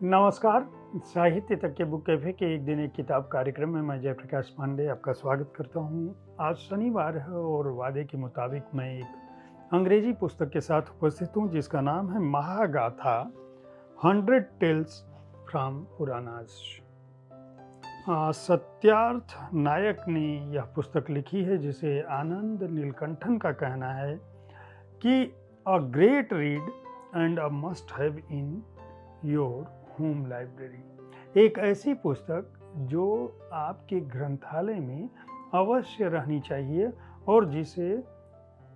नमस्कार। साहित्य तक के बुक कैफे के एक दिन एक किताब कार्यक्रम में मैं जयप्रकाश पांडे आपका स्वागत करता हूँ। आज शनिवार है और वादे के मुताबिक मैं एक अंग्रेजी पुस्तक के साथ उपस्थित हूँ जिसका नाम है महागाथा 100 टेल्स फ्रॉम पुराणास। सत्यार्थ नायक ने यह पुस्तक लिखी है जिसे आनंद नीलकंठन का कहना है कि a great read and a must have in your home library. एक ऐसी पुस्तक जो आपके ग्रंथालय में अवश्य रहनी चाहिए और जिसे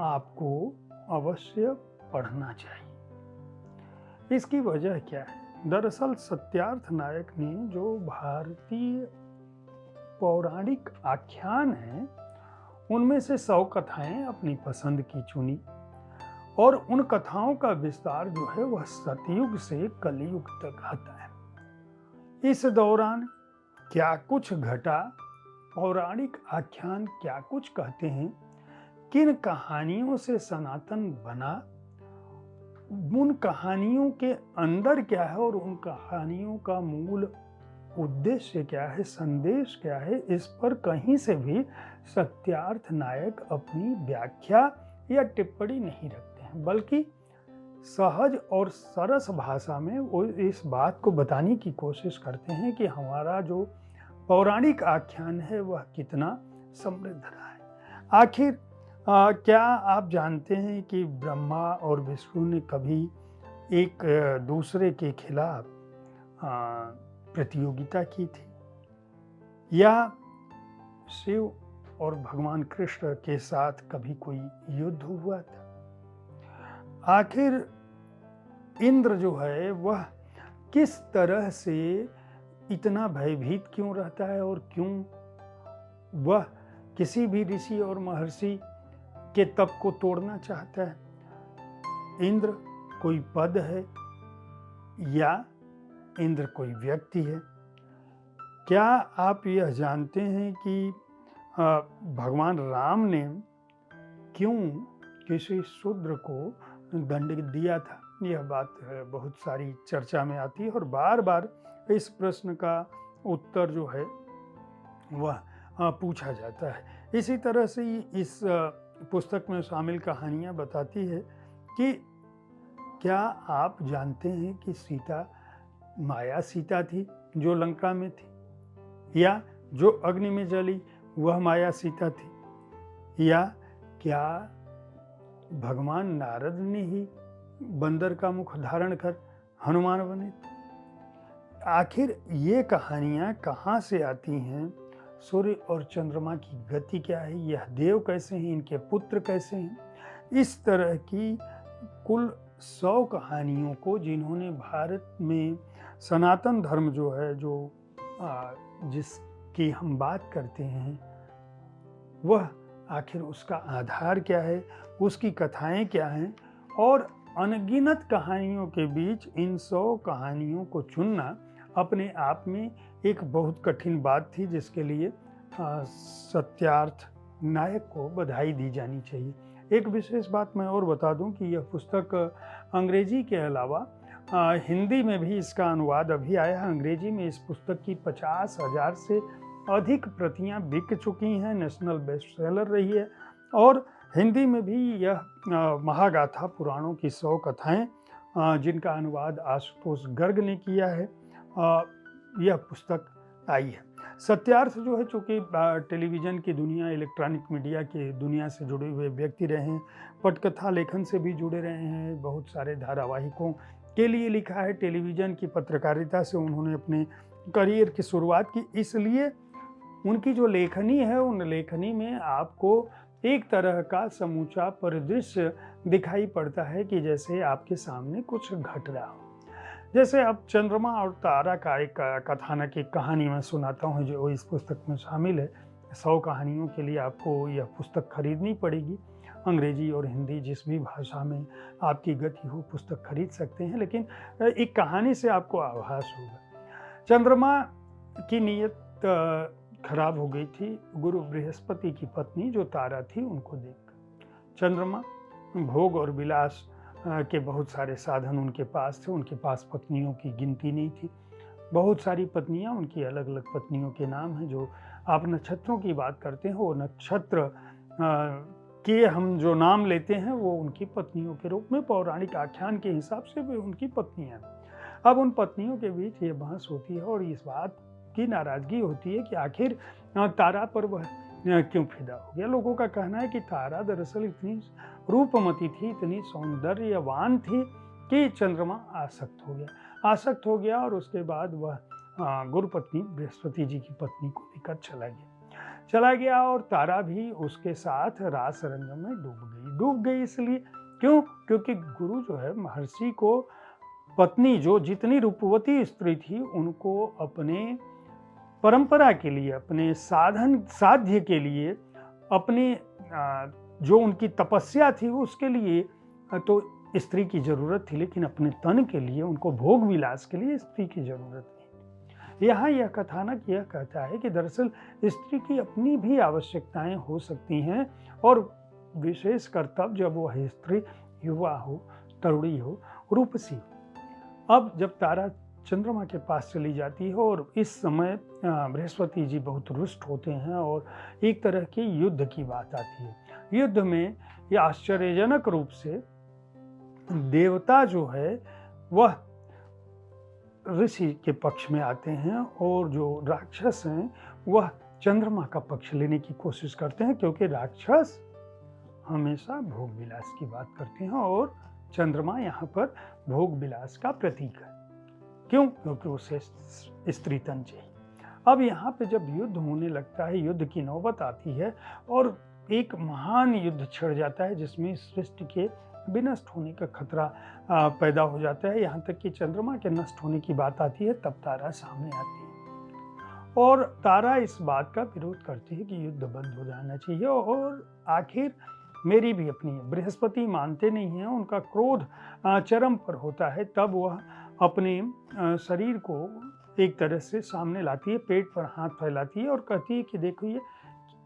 आपको अवश्य पढ़ना चाहिए। इसकी वजह क्या है? दरअसल सत्यार्थ नायक ने जो भारतीय पौराणिक आख्यान हैं उनमें से 100 कथाएं अपनी पसंद की चुनी और उन कथाओं का विस्तार जो है वह सतयुग से कलयुग तक आता है। इस दौरान क्या कुछ घटा, पौराणिक आख्यान क्या कुछ कहते हैं, किन कहानियों से सनातन बना, उन कहानियों के अंदर क्या है और उन कहानियों का मूल उद्देश्य क्या है, संदेश क्या है, इस पर कहीं से भी सत्यार्थ नायक अपनी व्याख्या या टिप्पणी नहीं रखते हैं, बल्कि सहज और सरस भाषा में वो इस बात को बताने की कोशिश करते हैं कि हमारा जो पौराणिक आख्यान है वह कितना समृद्ध रहा है। आखिर क्या आप जानते हैं कि ब्रह्मा और विष्णु ने कभी एक दूसरे के खिलाफ प्रतियोगिता की थी, या शिव और भगवान कृष्ण के साथ कभी कोई युद्ध हुआ था? आखिर इंद्र जो है वह किस तरह से इतना भयभीत क्यों रहता है और क्यों वह किसी भी ऋषि और महर्षि के तप को तोड़ना चाहता है? इंद्र कोई पद है या इंद्र कोई व्यक्ति है? क्या आप यह जानते हैं कि भगवान राम ने क्यों किसी शूद्र को दंड दिया था? यह बात बहुत सारी चर्चा में आती है और बार बार इस प्रश्न का उत्तर जो है वह पूछा जाता है। इसी तरह से इस पुस्तक में शामिल कहानियाँ बताती है कि क्या आप जानते हैं कि सीता माया सीता थी जो लंका में थी, या जो अग्नि में जली वह माया सीता थी, या क्या भगवान नारद ने ही बंदर का मुख धारण कर हनुमान बने थे? आखिर ये कहानियाँ कहाँ से आती हैं? सूर्य और चंद्रमा की गति क्या है? यह देव कैसे हैं? इनके पुत्र कैसे हैं? इस तरह की कुल 100 कहानियों को जिन्होंने भारत में सनातन धर्म जो है, जो जिसकी हम बात करते हैं, वह आखिर उसका आधार क्या है, उसकी कथाएं क्या हैं, और अनगिनत कहानियों के बीच इन 100 कहानियों को चुनना अपने आप में एक बहुत कठिन बात थी, जिसके लिए सत्यार्थ नायक को बधाई दी जानी चाहिए। एक विशेष बात मैं और बता दूं कि यह पुस्तक अंग्रेजी के अलावा हिंदी में भी इसका अनुवाद अभी आया है। अंग्रेजी में इस पुस्तक की 50,000 से अधिक प्रतियां बिक चुकी हैं, नेशनल बेस्ट सेलर रही है। और हिंदी में भी यह महागाथा पुराणों की 100 कथाएं जिनका अनुवाद आशुतोष गर्ग ने किया है, यह पुस्तक आई है। सत्यार्थ जो है, चूँकि टेलीविज़न की दुनिया, इलेक्ट्रॉनिक मीडिया की दुनिया से जुड़े हुए व्यक्ति रहे हैं, पटकथा लेखन से भी जुड़े रहे हैं, बहुत सारे धारावाहिकों के लिए लिखा है, टेलीविज़न की पत्रकारिता से उन्होंने अपने करियर की शुरुआत की, इसलिए उनकी जो लेखनी है उन लेखनी में आपको एक तरह का समूचा परिदृश्य दिखाई पड़ता है कि जैसे आपके सामने कुछ घट रहा हो। जैसे अब चंद्रमा और तारा का एक कथानक, एक कहानी मैं सुनाता हूँ जो इस पुस्तक में शामिल है। 100 कहानियों के लिए आपको यह पुस्तक खरीदनी पड़ेगी। अंग्रेजी और हिंदी जिस भी भाषा में आपकी गति हो पुस्तक खरीद सकते हैं, लेकिन एक कहानी से आपको आभास होगा। चंद्रमा की नीयत खराब हो गई थी गुरु बृहस्पति की पत्नी जो तारा थी उनको देखकर। चंद्रमा भोग और विलास के बहुत सारे साधन उनके पास थे। उनके पास पत्नियों की गिनती नहीं थी। बहुत सारी पत्नियां, उनकी अलग अलग पत्नियों के नाम हैं। जो आप नक्षत्रों की बात करते हैं, वो नक्षत्र के हम जो नाम लेते हैं वो उनकी पत्नियों के रूप में पौराणिक आख्यान के हिसाब से भी उनकी पत्नियां हैं। अब उन पत्नियों के बीच ये बहस होती है और इस बात की नाराजगी होती है कि आखिर तारा पर वह क्यों फिदा हो गया। लोगों का कहना है कि तारा दरअसल इतनी रूपमती थी, इतनी सौंदर्यवान थी कि चंद्रमा आसक्त हो गया और उसके बाद वह गुरुपत्नी बृहस्पति जी की पत्नी को लेकर चला गया और तारा भी उसके साथ रास रंग में डूब गई। इसलिए क्योंकि गुरु जो है महर्षि को पत्नी, जो जितनी रूपवती स्त्री थी, उनको अपने परंपरा के लिए, अपने साध्य के लिए, अपने जो उनकी तपस्या थी उसके लिए तो स्त्री की जरूरत थी, लेकिन अपने तन के लिए, उनको भोग विलास के लिए स्त्री की जरूरत नहीं। यहाँ यह कथानक यह कहता है कि दरअसल स्त्री की अपनी भी आवश्यकताएं हो सकती हैं, और विशेषकर तब जब वह स्त्री युवा हो, तरुणी हो, रूपसी हो। अब जब तारा चंद्रमा के पास चली जाती है और इस समय बृहस्पति जी बहुत रुष्ट होते हैं और एक तरह के युद्ध की बात आती है। युद्ध में यह आश्चर्यजनक रूप से देवता जो है वह ऋषि के पक्ष में आते हैं और जो राक्षस हैं वह चंद्रमा का पक्ष लेने की कोशिश करते हैं, क्योंकि राक्षस हमेशा भोग विलास की बात करते हैं और चंद्रमा यहाँ पर भोग विलास का प्रतीक है। क्यों? क्योंकि उसे स्त्री तन चाहिए। अब यहाँ पे जब युद्ध होने लगता है, युद्ध की नौबत आती है और एक महान युद्ध छिड़ जाता है जिसमें सृष्टि के विनष्ट होने का खतरा पैदा हो जाता है। यहाँ तक कि चंद्रमा के नष्ट होने की बात आती है, तब तारा सामने आती है और तारा इस बात का विरोध करती है कि युद्ध बंद हो जाना चाहिए। और आखिर मेरी भी अपनी बृहस्पति मानते नहीं हैं, उनका क्रोध चरम पर होता है। तब वह अपने शरीर को एक तरह से सामने लाती है, पेट पर हाथ फैलाती है और कहती है कि देखिए,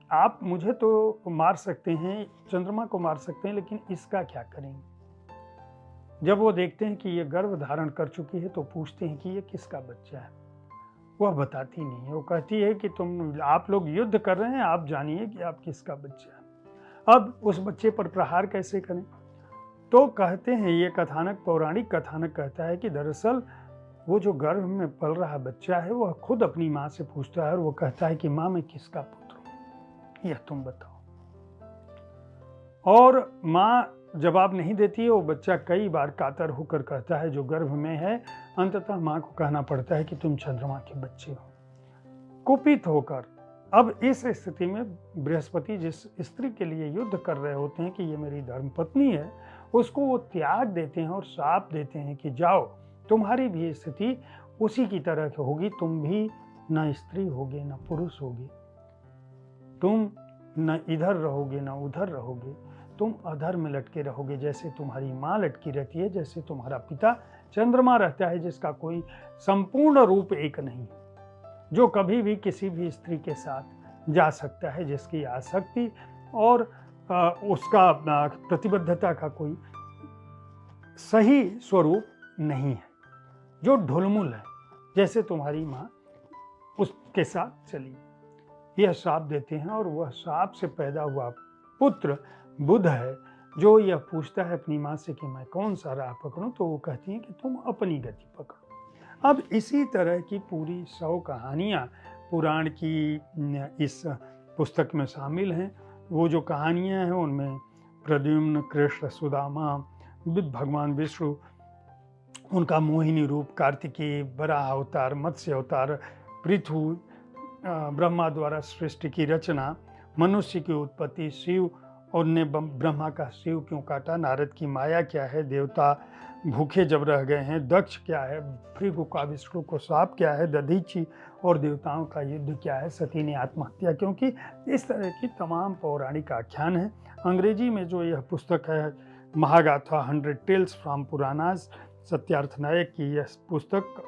आप मुझे तो मार सकते हैं, चंद्रमा को मार सकते हैं, लेकिन इसका क्या करेंगे। जब वो देखते हैं कि ये गर्भ धारण कर चुकी है तो पूछते हैं कि ये किसका बच्चा है। वह बताती नहीं है, वो कहती है कि आप लोग युद्ध कर रहे हैं, आप जानिए कि आप किसका बच्चा है। अब उस बच्चे पर प्रहार कैसे करें? तो कहते हैं, ये कथानक, पौराणिक कथानक कहता है कि दरअसल वो जो गर्भ में पल रहा बच्चा है वह खुद अपनी माँ से पूछता है और वो कहता है कि माँ, मैं किसका पुत्र हूँ, यह तुम बताओ। और माँ जवाब नहीं देती है। वो बच्चा कई बार कातर होकर कहता है, जो गर्भ में है, अंततः माँ को कहना पड़ता है कि तुम चंद्रमा के बच्चे हो। कुपित होकर अब इस स्थिति में बृहस्पति जिस स्त्री के लिए युद्ध कर रहे होते हैं कि ये मेरी धर्मपत्नी है, उसको वो त्याग देते हैं और शाप देते हैं कि जाओ, तुम्हारी भी स्थिति उसी की तरह होगी, तुम भी न स्त्री होगे न पुरुष होगे, तुम न इधर रहोगे न उधर रहोगे, तुम अधर में लटके रहोगे, जैसे तुम्हारी माँ लटकी रहती है, जैसे तुम्हारा पिता चंद्रमा रहता है, जिसका कोई संपूर्ण रूप एक नहीं, जो कभी भी किसी भी स्त्री के साथ जा सकता है, जिसकी आसक्ति और उसका प्रतिबद्धता का कोई सही स्वरूप नहीं है, जो ढुलमुल है, जैसे तुम्हारी माँ उसके साथ चली। यह श्राप देते हैं और वह श्राप से पैदा हुआ पुत्र बुध है, जो यह पूछता है अपनी माँ से कि मैं कौन सा राह पकड़ूं, तो वो कहती है कि तुम अपनी गति पकड़ो। अब इसी तरह की पूरी 100 कहानियाँ पुराण की इस पुस्तक में शामिल हैं। वो जो कहानियाँ हैं उनमें प्रद्युम्न, कृष्ण, सुदामा, भगवान विष्णु, उनका मोहिनी रूप, कार्तिकेय, वराह अवतार, मत्स्य अवतार, पृथु, ब्रह्मा द्वारा सृष्टि की रचना, मनुष्य की उत्पत्ति, शिव और ने ब्रह्मा का शिव क्यों काटा, नारद की माया क्या है, देवता भूखे जब रह गए हैं, दक्ष क्या है, भृगु का विष्णु को शाप क्या है, दधीची और देवताओं का युद्ध क्या है, सती ने आत्महत्या क्यों की, इस तरह की तमाम पौराणिक आख्यान है। अंग्रेजी में जो यह पुस्तक है महागाथा 100 टेल्स फ्रॉम पुराणास, सत्यार्थ नायक की यह पुस्तक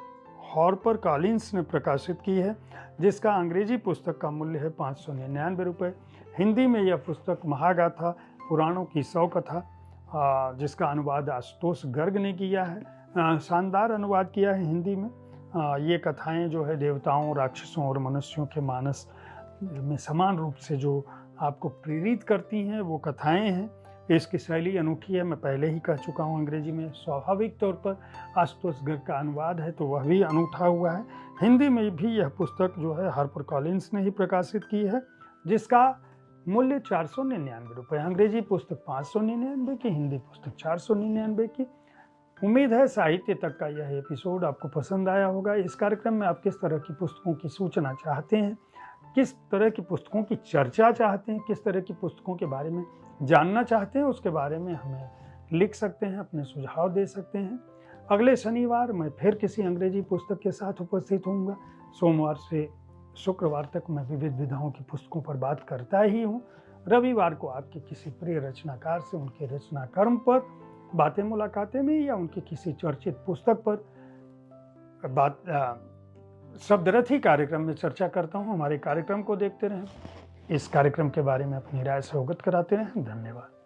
हार्पर कॉलिंस ने प्रकाशित की है, जिसका अंग्रेजी पुस्तक का मूल्य है 599 रुपये। हिंदी में यह पुस्तक महागाथा पुराणों की 100 कथा जिसका अनुवाद आशुतोष गर्ग ने किया है। शानदार अनुवाद किया है हिंदी में। ये कथाएं जो है देवताओं, राक्षसों और मनुष्यों के मानस में समान रूप से जो आपको प्रेरित करती हैं वो कथाएं हैं। इसकी शैली अनूठी है, मैं पहले ही कह चुका हूँ अंग्रेजी में स्वाभाविक तौर पर आशुतोष गर्ग का अनुवाद है तो वह भी अनूठा हुआ है। हिंदी में भी यह पुस्तक जो है हार्पर कॉलिंस ने ही प्रकाशित की है, जिसका मूल्य 499 रुपये। अंग्रेजी पुस्तक 599 की, हिंदी पुस्तक 499 की। उम्मीद है साहित्य तक का यह एपिसोड आपको पसंद आया होगा। इस कार्यक्रम में आप किस तरह की पुस्तकों की सूचना चाहते हैं, किस तरह की पुस्तकों की चर्चा चाहते हैं, किस तरह की पुस्तकों के बारे में जानना चाहते हैं, उसके बारे में हमें लिख सकते हैं, अपने सुझाव दे सकते हैं। अगले शनिवार मैं फिर किसी अंग्रेजी पुस्तक के साथ उपस्थित होऊंगा। सोमवार से शुक्रवार तक मैं विविध विधाओं की पुस्तकों पर बात करता ही हूँ। रविवार को आपके किसी प्रिय रचनाकार से उनके रचना कर्म पर बातें मुलाकातें में या उनकी किसी चर्चित पुस्तक पर शब्दरथी कार्यक्रम में चर्चा करता हूँ। हमारे कार्यक्रम को देखते रहें, इस कार्यक्रम के बारे में अपनी राय से अवगत कराते रहें। धन्यवाद।